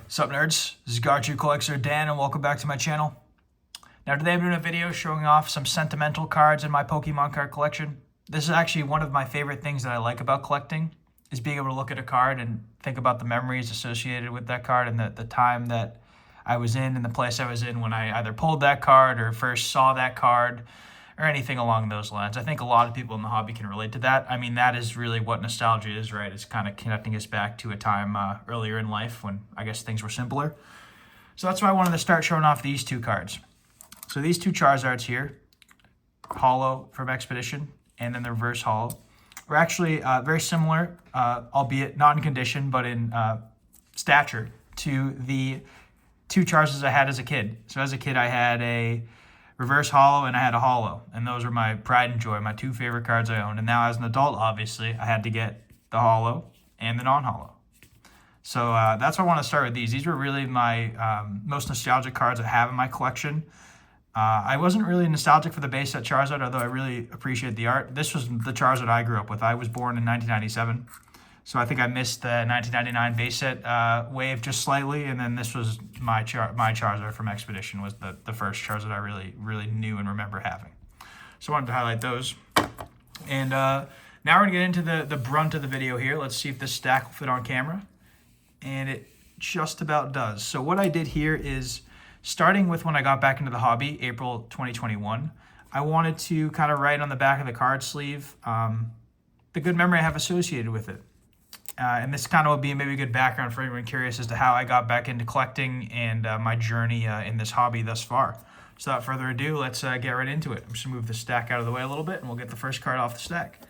What's up, nerds? This is Garchu Collector Dan, and welcome back to my channel. Now today I'm doing a video showing off some sentimental cards in my Pokemon card collection. This is actually one of my favorite things that I like about collecting, is being able to look at a card and think about the memories associated with that card and the time that I was in and the place I was in when I either pulled that card or first saw that card or anything along those lines. I think a lot of people in the hobby can relate to that. I mean, that is really what nostalgia is, right? It's kind of connecting us back to a time earlier in life when I guess things were simpler. So that's why I wanted to start showing off these two cards. So these two Charizards here, Holo from Expedition, and then the Reverse Holo, are actually very similar, albeit not in condition, but in stature, to the two Charizards I had as a kid. So as a kid, I had a Reverse Holo and I had a Holo, and those were my pride and joy, my two favorite cards I owned. And now as an adult, obviously, I had to get the Holo and the non-Holo. So that's why I want to start with these. These were really my most nostalgic cards I have in my collection. I wasn't really nostalgic for the base set Charizard, although I really appreciate the art. This was the Charizard I grew up with. I was born in 1997. So I think I missed the 1999 base set wave just slightly, and then this was my Charizard from Expedition was the first Charizard I really knew and remember having. So I wanted to highlight those. And now we're going to get into the brunt of the video here. Let's see if this stack will fit on camera. And it just about does. So what I did here is, starting with when I got back into the hobby, April 2021, I wanted to kind of write on the back of the card sleeve the good memory I have associated with it. And this kind of will be maybe a good background for anyone curious as to how I got back into collecting and my journey in this hobby thus far. So without further ado, let's get right into it. I'm just going to move the stack out of the way a little bit, and we'll get the first card off the stack.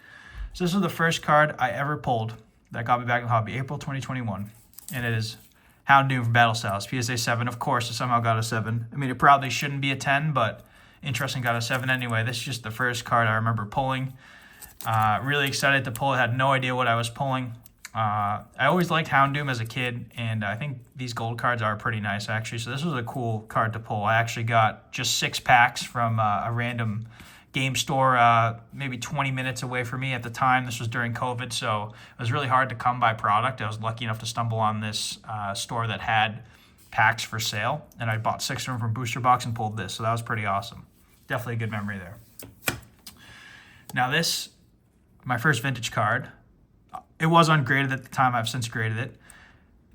So this is the first card I ever pulled that got me back in the hobby, April 2021. And it is Houndoom from Battle Styles, PSA 7. Of course, it somehow got a 7. I mean, it probably shouldn't be a 10, but interesting, got a 7 anyway. This is just the first card I remember pulling. Really excited to pull it, had no idea what I was pulling. I always liked Houndoom as a kid, and I think these gold cards are pretty nice, actually. So this was a cool card to pull. I actually got just 6 packs from a random game store maybe 20 minutes away from me at the time. This was during COVID, so it was really hard to come by product. I was lucky enough to stumble on this store that had packs for sale, and I bought 6 of them from Booster Box and pulled this, so that was pretty awesome. Definitely a good memory there. Now this, my first vintage card. It was ungraded at the time. I've since graded it.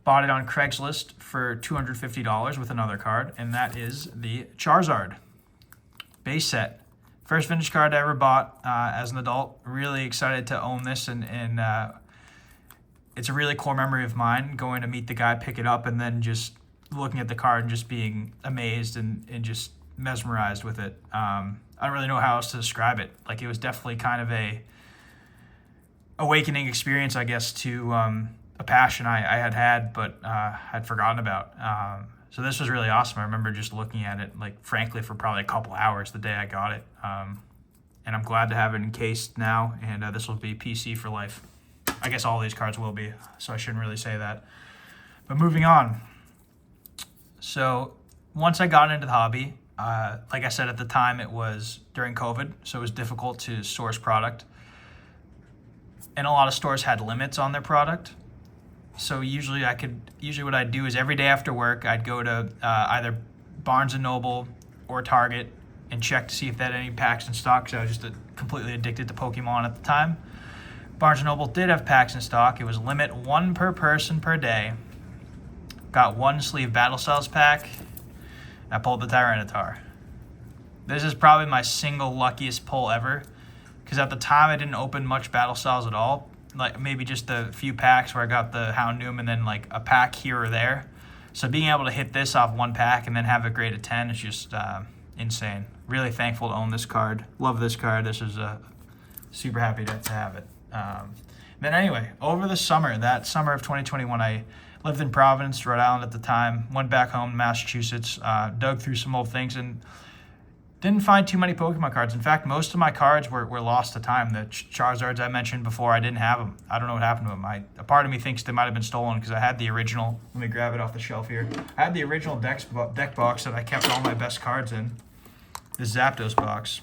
Bought it on Craigslist for $250 with another card, and that is the Charizard base set. First vintage card I ever bought as an adult. Really excited to own this, and it's a really core memory of mine, going to meet the guy, pick it up, and then just looking at the card and just being amazed and just mesmerized with it. I don't really know how else to describe it. Like, it was definitely kind of a awakening experience, I guess, to a passion I had but had forgotten about. So this was really awesome. I remember just looking at it, like, frankly, for probably a couple hours the day I got it. And I'm glad to have it encased now, and this will be PC for life. I guess all these cards will be, so I shouldn't really say that. But moving on. So once I got into the hobby, like I said, at the time it was during COVID, so it was difficult to source product. And a lot of stores had limits on their product. So usually what I'd do is every day after work, I'd go to either Barnes & Noble or Target and check to see if they had any packs in stock, because I was just completely addicted to Pokemon at the time. Barnes & Noble did have packs in stock. It was limit 1 per person per day. Got 1 sleeve Battle Styles pack. I pulled the Tyranitar. This is probably my single luckiest pull ever, because at the time I didn't open much Battle Styles at all. Like, maybe just a few packs where I got the Houndoom and then like a pack here or there. So being able to hit this off 1 pack and then have it grade a 10 is just insane. Really thankful to own this card. Love this card. This is super happy to have it. Then anyway, over the summer, that summer of 2021, I lived in Providence, Rhode Island at the time. Went back home to Massachusetts, dug through some old things, and didn't find too many Pokemon cards. In fact, most of my cards were lost to time. The Charizards I mentioned before, I didn't have them. I don't know what happened to them. A part of me thinks they might have been stolen, because I had the original. Let me grab it off the shelf here. I had the original deck box that I kept all my best cards in. This Zapdos box.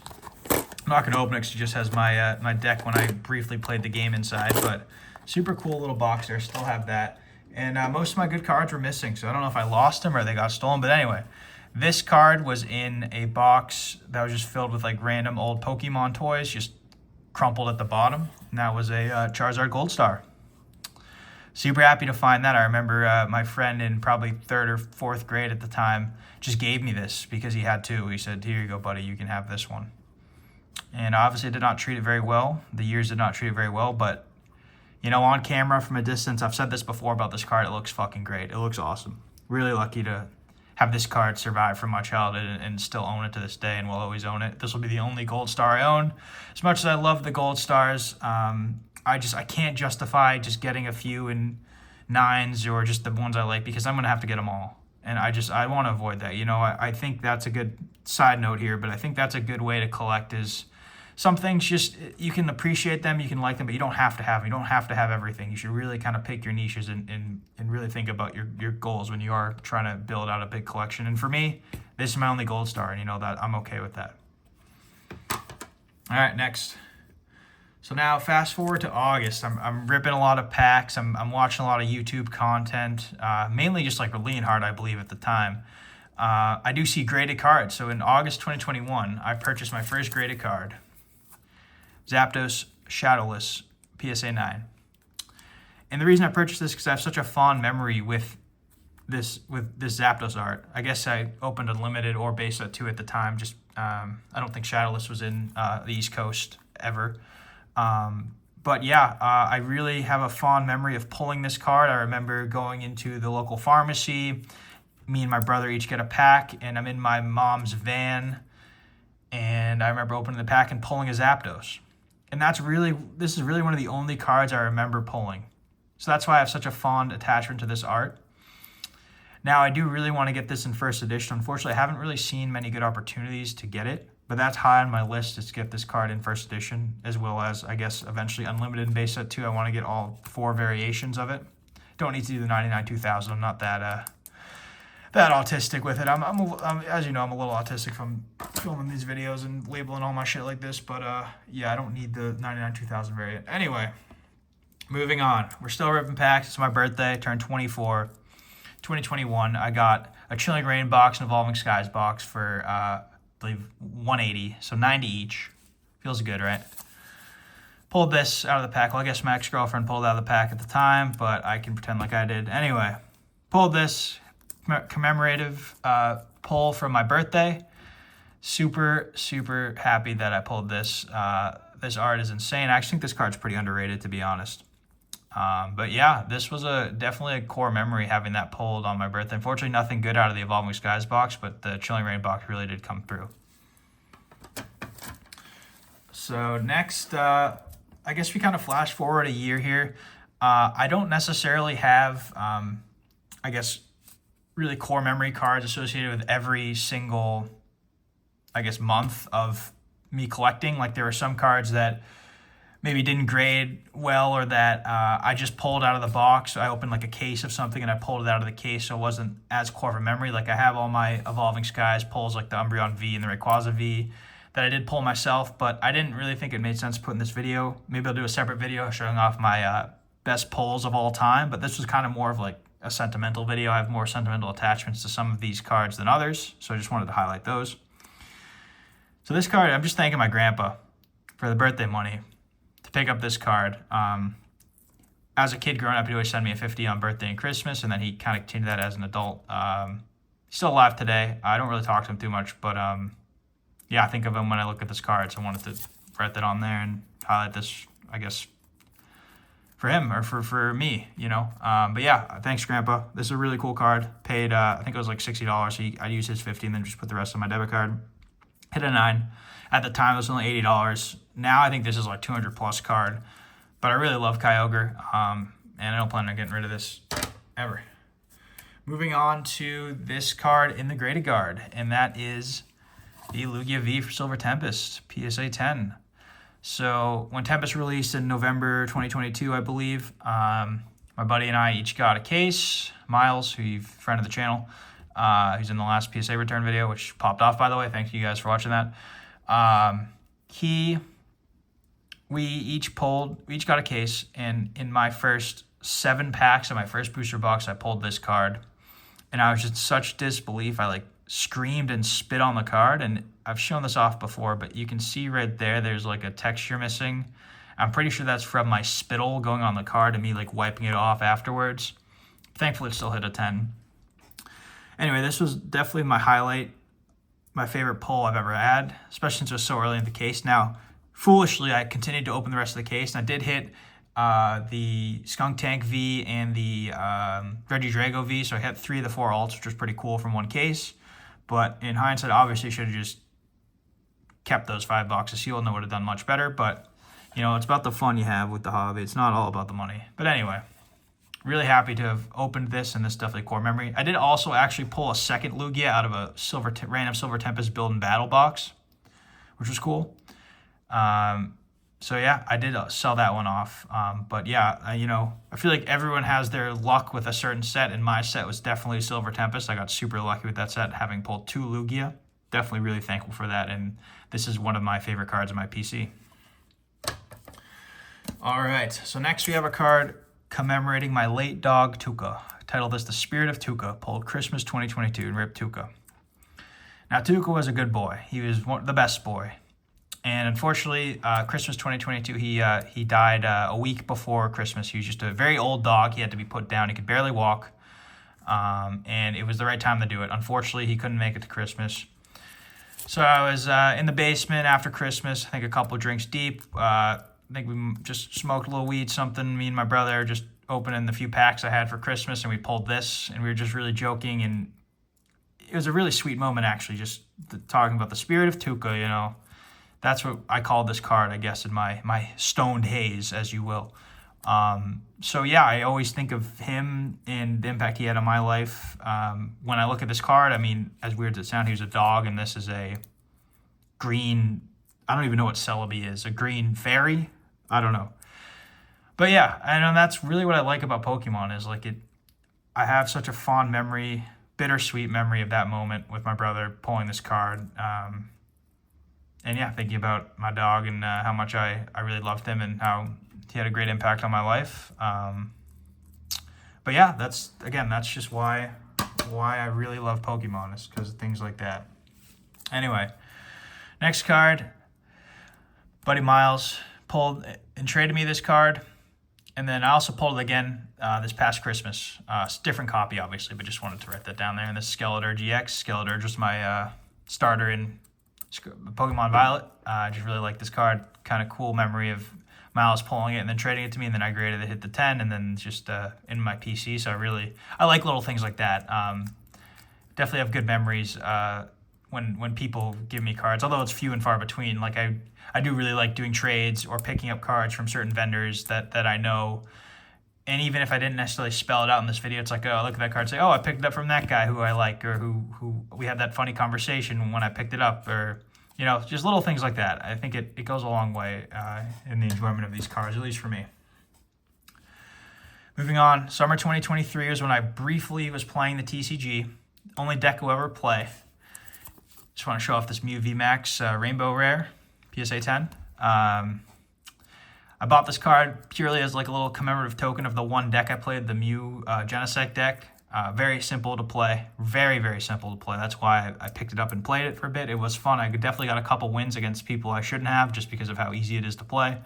I'm not going to open it because it just has my my deck when I briefly played the game inside. But super cool little box there. Still have that. And most of my good cards were missing, so I don't know if I lost them or they got stolen. But anyway, this card was in a box that was just filled with like random old Pokemon toys, just crumpled at the bottom. And that was a Charizard Gold Star. Super happy to find that. I remember my friend in probably 3rd or 4th grade at the time just gave me this because he had two. He said, "Here you go, buddy. You can have this one." And obviously I did not treat it very well. The years did not treat it very well, but you know, on camera from a distance, I've said this before about this card, it looks fucking great. It looks awesome. Really lucky to have this card survive from my childhood and still own it to this day, and will always own it. This will be the only Gold Star I own. As much as I love the Gold Stars, I can't justify just getting a few in 9s or just the ones I like, because I'm going to have to get them all. And I want to avoid that. You know, I think that's a good side note here, but I think that's a good way to collect is some things just, you can appreciate them, you can like them, but you don't have to have them. You don't have to have everything. You should really kind of pick your niches and really think about your goals when you are trying to build out a big collection. And for me, this is my only Gold Star, and you know that I'm okay with that. All right, next. So now fast forward to August. I'm ripping a lot of packs. I'm watching a lot of YouTube content, mainly just like Leonhard, I believe, at the time. I do see graded cards. So in August 2021, I purchased my first graded card. Zapdos Shadowless PSA 9. And the reason I purchased this is because I have such a fond memory with this Zapdos art. I guess I opened Unlimited or base set 2 at the time. Just I don't think Shadowless was in the East Coast ever. But yeah, I really have a fond memory of pulling this card. I remember going into the local pharmacy. Me and my brother each get a pack, and I'm in my mom's van. And I remember opening the pack and pulling a Zapdos. And this is really one of the only cards I remember pulling. So that's why I have such a fond attachment to this art. Now, I do really want to get this in first edition. Unfortunately, I haven't really seen many good opportunities to get it, but that's high on my list is to get this card in first edition, as well as, I guess, eventually Unlimited in base set 2. I want to get all 4 variations of it. Don't need to do the 99 2000. I'm not that autistic with it. I'm as you know, I'm a little autistic from filming these videos and labeling all my shit like this, but yeah, I don't need the 99 2000 variant. Anyway, moving on. We're still ripping packs. It's my birthday. I turned 24. 2021. I got a Chilling Reign box and Evolving Skies box for I believe 180, so 90 each. Feels good, right? Pulled this out of the pack. Well, I guess my ex-girlfriend pulled it out of the pack at the time, but I can pretend like I did. Anyway, pulled this commemorative pull from my birthday. Super, super happy that I pulled this. This art is insane. I actually think this card's pretty underrated, to be honest. But yeah, this was definitely a core memory having that pulled on my birthday. Unfortunately, nothing good out of the Evolving Skies box, but the Chilling Reign box really did come through. So next, I guess we kind of flash forward a year here. I don't necessarily have, I guess, really core memory cards associated with every single, I guess, month of me collecting. Like there were some cards that maybe didn't grade well, or that I just pulled out of the box. I opened like a case of something and I pulled it out of the case, so it wasn't as core of a memory. Like I have all my Evolving Skies pulls, like the Umbreon V and the Rayquaza V, that I did pull myself, but I didn't really think it made sense to put in this video. Maybe I'll do a separate video showing off my best pulls of all time, but this was kind of more of like a sentimental video. I have more sentimental attachments to some of these cards than others, so I just wanted to highlight those. So this card, I'm just thanking my grandpa for the birthday money to pick up this card. As a kid growing up, he always sent me a 50 on birthday and Christmas, and then he kind of continued that as an adult. He's still alive today. I don't really talk to him too much, but yeah, I think of him when I look at this card, so I wanted to write that on there and highlight this, I guess, for him or for me, you know. But yeah, thanks, Grandpa. This is a really cool card. Paid, I think it was like $60, so I used his 50 and then just put the rest on my debit card. Hit a 9. At the time, it was only $80. Now I think this is like 200 plus card. But I really love Kyogre, and I don't plan on getting rid of this ever. Moving on to this card in the graded guard, and that is the Lugia V for Silver Tempest, PSA 10. So when Tempest released in November 2022, I believe, my buddy and I each got a case. Miles, who's a friend of the channel, who's in the last PSA return video, which popped off, by the way. Thank you guys for watching that. We each got a case, and in my first 7 packs of my first booster box, I pulled this card. And I was just such disbelief. I like screamed and spit on the card. And I've shown this off before, but you can see right there, there's like a texture missing. I'm pretty sure that's from my spittle going on the card and me like wiping it off afterwards. Thankfully, it still hit a 10. Anyway, this was definitely my highlight, my favorite pull I've ever had, especially since it was so early in the case. Now, foolishly, I continued to open the rest of the case, and I did hit the Skunk Tank V and the Reggie Drago V, so I had 3 of the 4 alts, which was pretty cool from one case. But in hindsight, obviously, should have just kept those 5 boxes sealed, and I would have done much better. But, you know, it's about the fun you have with the hobby. It's not all about the money. But anyway, really happy to have opened this, and this is definitely core memory. I did also actually pull a second Lugia out of a random Silver Tempest Build and Battle box, which was cool. So yeah, I did sell that one off. But yeah, you know, I feel like everyone has their luck with a certain set, and my set was definitely Silver Tempest. I got super lucky with that set, having pulled 2 Lugia. Definitely really thankful for that, and this is one of my favorite cards in my PC. All right, so next we have a card commemorating my late dog, Tuca. I titled this The Spirit of Tuca, pulled Christmas 2022, and ripped Tuca. Now, Tuca was a good boy. He was the best boy. And unfortunately, Christmas 2022, he died a week before Christmas. He was just a very old dog. He had to be put down. He could barely walk. And it was the right time to do it. Unfortunately, he couldn't make it to Christmas. So I was in the basement after Christmas, I think a couple drinks deep. I think we just smoked a little weed, something. Me and my brother just opening the few packs I had for Christmas, and we pulled this, and we were just really joking. And it was a really sweet moment, actually, just talking about the spirit of Tuca, you know. That's what I called this card, I guess, in my stoned haze, as you will. So yeah, I always think of him and the impact he had on my life. When I look at this card, I mean, as weird as it sounds, he was a dog, and this is a green, I don't even know what Celebi is, a green fairy? I don't know. But yeah, and that's really what I like about Pokemon is like I have such a fond memory, bittersweet memory of that moment with my brother pulling this card. And yeah, thinking about my dog and how much I really loved him and how he had a great impact on my life. But yeah, that's just why I really love Pokemon, is because of things like that. Anyway, next card, Buddy Miles pulled and traded me this card. And then I also pulled it again this past Christmas. Different copy, obviously, but just wanted to write that down there. And this is Skeletor GX. Skeletor, just my starter in Pokemon Violet. I just really like this card. Kind of cool memory of Miles pulling it and then trading it to me, and then I graded it, hit the 10, and then just in my PC. So I like little things like that. Definitely have good memories when people give me cards, although it's few and far between. Like I do really like doing trades or picking up cards from certain vendors that I know. And even if I didn't necessarily spell it out in this video, it's like, oh, look at that card, say, oh, I picked it up from that guy who I like, or who we had that funny conversation when I picked it up, or, you know, just little things like that. I think it goes a long way in the enjoyment of these cards, at least for me. Moving on, summer 2023 is when I briefly was playing the TCG. Only deck I'll ever play. Just want to show off this Mew VMAX Rainbow Rare, PSA 10. I bought this card purely as like a little commemorative token of the one deck I played, the Mew Genesect deck. Very simple to play. Very, very simple to play. That's why I picked it up and played it for a bit. It was fun. I definitely got a couple wins against people I shouldn't have just because of how easy it is to play.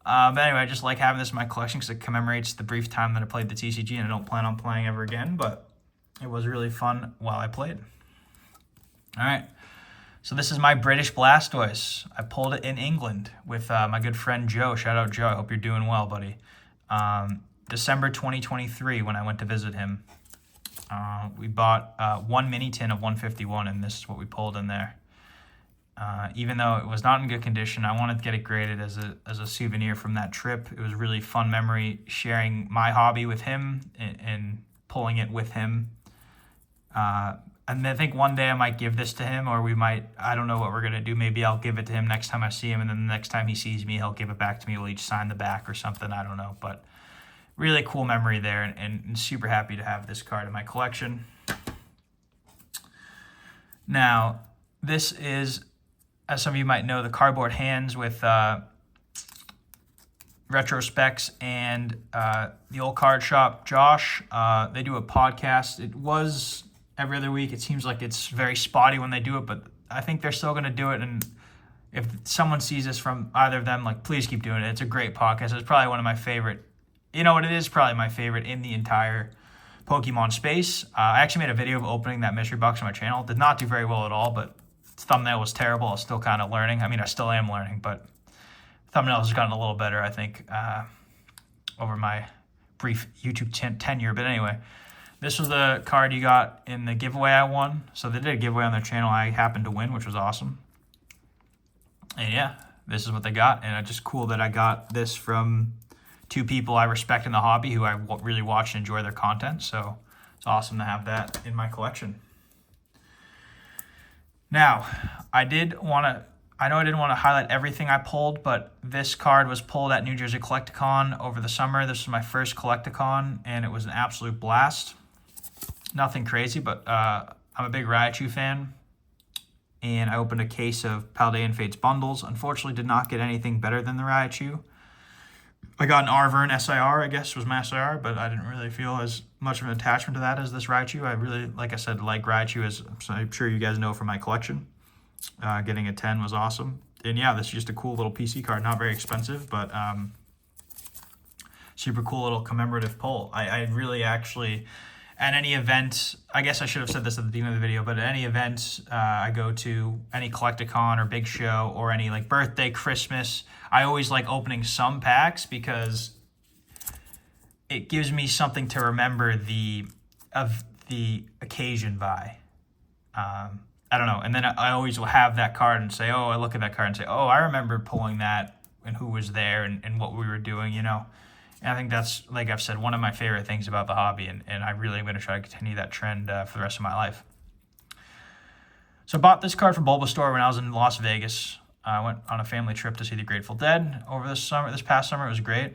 But anyway, I just like having this in my collection because it commemorates the brief time that I played the TCG, and I don't plan on playing ever again, but it was really fun while I played. All right. So this is my British Blastoise. I pulled it in England with my good friend Joe. Shout out Joe. I hope you're doing well, buddy. December 2023 when I went to visit him. We bought one mini tin of 151, and this is what we pulled in there. Even though it was not in good condition, I wanted to get it graded as a souvenir from that trip. It was a really fun memory sharing my hobby with him and pulling it with him. And I think one day I might give this to him, or I don't know what we're going to do. Maybe I'll give it to him next time I see him, and then the next time he sees me, he'll give it back to me. We'll each sign the back or something. I don't know. But really cool memory there, and super happy to have this card in my collection. Now, this is, as some of you might know, the cardboard hands with Retrospecs and the Old Card Shop, Josh. They do a podcast. It was every other week. It seems like it's very spotty when they do it, but I think they're still going to do it. And if someone sees this from either of them, like, please keep doing it. It's a great podcast. It's probably one of my favorite. You know what? It is probably my favorite in the entire Pokemon space. I actually made a video of opening that mystery box on my channel. Did not do very well at all, but its thumbnail was terrible. I was still kind of learning. I mean, I still am learning, but thumbnail has gotten a little better, I think, over my brief YouTube tenure. But anyway, this was the card you got in the giveaway I won. So they did a giveaway on their channel. I happened to win, which was awesome. And yeah, this is what they got. And it's just cool that I got this from two people I respect in the hobby who I really watch and enjoy their content. So it's awesome to have that in my collection. Now, I know I didn't want to highlight everything I pulled, but this card was pulled at New Jersey Collecticon over the summer. This was my first Collecticon, and it was an absolute blast. Nothing crazy, but I'm a big Raichu fan, and I opened a case of Paldean Fates bundles. Unfortunately, did not get anything better than the Raichu. I got an Arvern SIR, I guess, was my SIR, but I didn't really feel as much of an attachment to that as this Raichu. I really, like I said, like Raichu, as I'm sure you guys know from my collection. Getting a 10 was awesome. And yeah, this is just a cool little PC card. Not very expensive, but super cool little commemorative pull. I really actually, at any event, I guess I should have said this at the beginning of the video, but at any event I go to, any Collecticon or big show or any like birthday, Christmas, I always like opening some packs because it gives me something to remember the occasion by. I don't know. And then I always will have that card and say, oh, I look at that card and say, oh, I remember pulling that and who was there and what we were doing, you know. And I think that's, like I've said, one of my favorite things about the hobby, and I really am going to try to continue that trend for the rest of my life. So I bought this card from Bulbasaur when I was in Las Vegas. I went on a family trip to see the Grateful Dead over this past summer. It was great.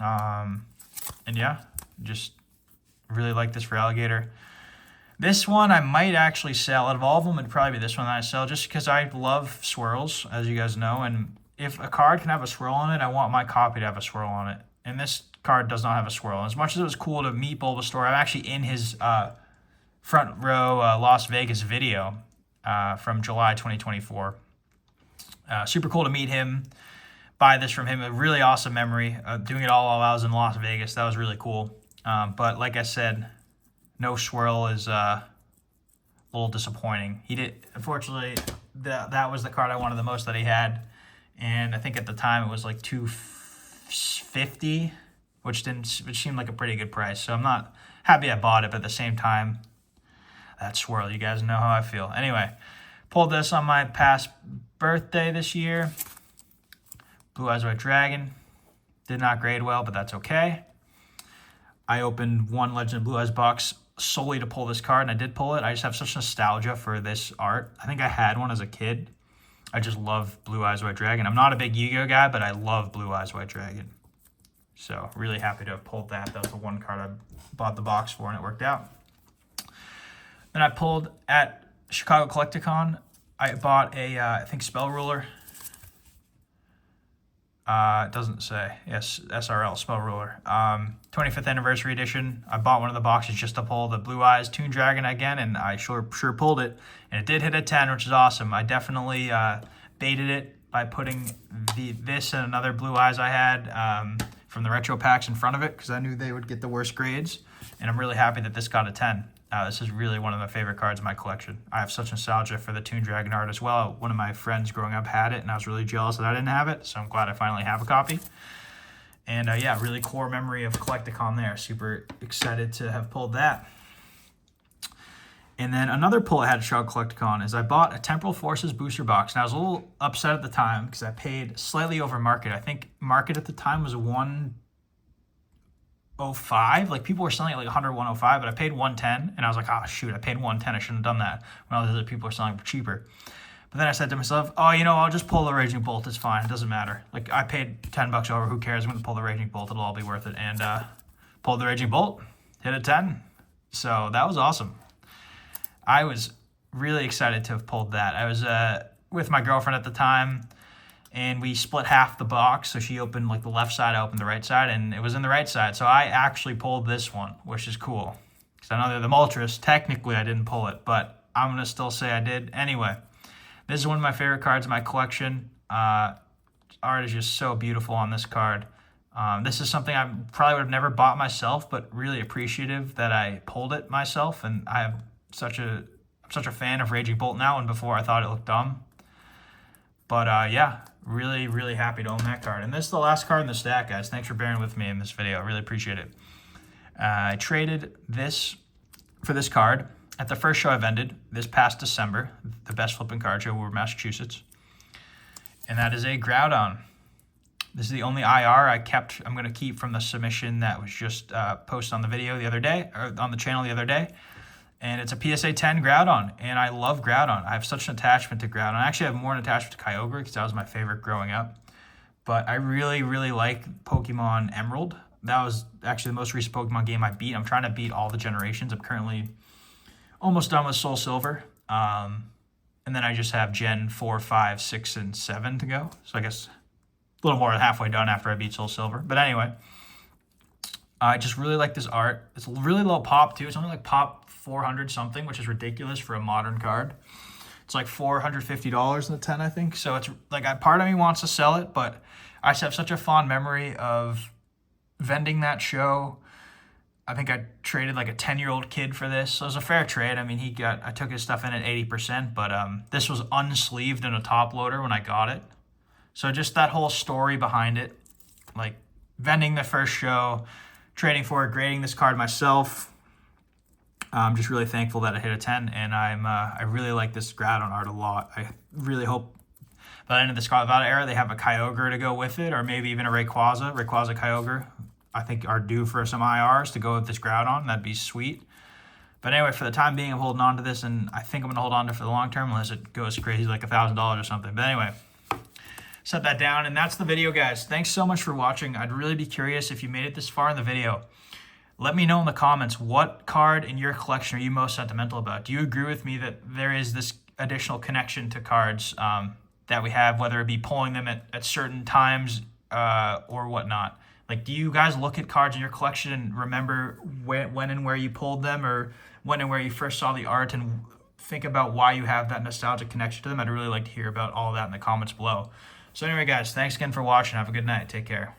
And yeah, just really like this for Alligator. This one I might actually sell. Out of all of them, it'd probably be this one that I sell just because I love swirls, as you guys know. And if a card can have a swirl on it, I want my copy to have a swirl on it. And this card does not have a swirl. As much as it was cool to meet Bulbasaur, I'm actually in his front row Las Vegas video from July 2024. Super cool to meet him, buy this from him. A really awesome memory. Doing it all while I was in Las Vegas. That was really cool. But like I said, no swirl is a little disappointing. He did, unfortunately, that was the card I wanted the most that he had, and I think at the time it was like $250, which seemed like a pretty good price. So I'm not happy I bought it, but at the same time, that swirl, you guys know how I feel. Anyway, pulled this on my past birthday this year. Blue Eyes White Dragon. Did not grade well, but that's okay. I opened one Legend of Blue Eyes box solely to pull this card, and I did pull it. I just have such nostalgia for this art. I think I had one as a kid. I just love Blue Eyes White Dragon. I'm not a big Yu-Gi-Oh guy, but I love Blue Eyes White Dragon. So really happy to have pulled that. That was the one card I bought the box for, and it worked out. Then I pulled at Chicago Collecticon. I bought a, I think, Spell Ruler. It doesn't say. Yes, SRL, Spell Ruler. 25th Anniversary Edition. I bought one of the boxes just to pull the Blue Eyes Toon Dragon again, and I sure pulled it. And it did hit a 10, which is awesome. I definitely baited it by putting this and another Blue Eyes I had from the retro packs in front of it, because I knew they would get the worst grades. And I'm really happy that this got a 10. This is really one of my favorite cards in my collection. I have such nostalgia for the Toon Dragon art as well. One of my friends growing up had it, and I was really jealous that I didn't have it, so I'm glad I finally have a copy. And yeah, really core memory of Collecticon there. Super excited to have pulled that. And then another pull I had at Chicago Collecticon is I bought a Temporal Forces booster box. And I was a little upset at the time because I paid slightly over market. I think market at the time was $105. Like, people were selling it like $100, $105, but I paid $110, and I was like, oh shoot, I paid $110. I shouldn't have done that when all the other people are selling for cheaper. But then I said to myself, oh, you know, I'll just pull the Raging Bolt. It's fine. It doesn't matter. Like, I paid $10 over. Who cares? I'm going to pull the Raging Bolt. It'll all be worth it. And pulled the Raging Bolt. Hit a 10. So that was awesome. I was really excited to have pulled that. I was with my girlfriend at the time, and we split half the box. So she opened like the left side, I opened the right side, and it was in the right side. So I actually pulled this one, which is cool. Because I know they're the Moltres. Technically, I didn't pull it, but I'm going to still say I did. Anyway, this is one of my favorite cards in my collection. Art is just so beautiful on this card. This is something I probably would have never bought myself, but really appreciative that I pulled it myself. And I'm such a fan of Raging Bolt now, and before I thought it looked dumb. But yeah, really, really happy to own that card. And this is the last card in the stack, guys. Thanks for bearing with me in this video. I really appreciate it. I traded this for this card at the first show I vended this past December, the Best Flipping Card Show over Massachusetts. And that is a Groudon. This is the only IR I'm going to keep from the submission that was just posted on the video the other day, or on the channel the other day. And it's a PSA 10 Groudon, and I love Groudon. I have such an attachment to Groudon. I actually have more an attachment to Kyogre because that was my favorite growing up. But I really, really like Pokemon Emerald. That was actually the most recent Pokemon game I beat. I'm trying to beat all the generations. I'm currently almost done with Soul Silver. And then I just have Gen 4, 5, 6, and 7 to go. So I guess a little more than halfway done after I beat Soul Silver. But anyway, I just really like this art. It's really low pop, too. It's only like pop 400 something, which is ridiculous for a modern card. It's like $450 in the 10, I think. So it's like part of me wants to sell it, but I just have such a fond memory of vending that show. I think I traded like a 10-year-old kid for this. So it was a fair trade. I mean, I took his stuff in at 80%, but this was unsleeved in a top loader when I got it. So just that whole story behind it, like vending the first show, trading for it, grading this card myself. I'm just really thankful that it hit a 10, and I really like this Groudon art a lot. I really hope by the end of the Scarlet Violet era they have a Kyogre to go with it, or maybe even a Rayquaza Kyogre. I think are due for some IRs to go with this Groudon. That'd be sweet. But anyway, for the time being, I'm holding on to this, and I think I'm going to hold on to it for the long term unless it goes crazy like $1,000 or something. But anyway, set that down, and that's the video, guys. Thanks so much for watching. I'd really be curious if you made it this far in the video. Let me know in the comments, what card in your collection are you most sentimental about? Do you agree with me that there is this additional connection to cards that we have, whether it be pulling them at certain times or whatnot? Like, do you guys look at cards in your collection and remember when and where you pulled them, or when and where you first saw the art, and think about why you have that nostalgic connection to them? I'd really like to hear about all of that in the comments below. So anyway, guys, thanks again for watching. Have a good night. Take care.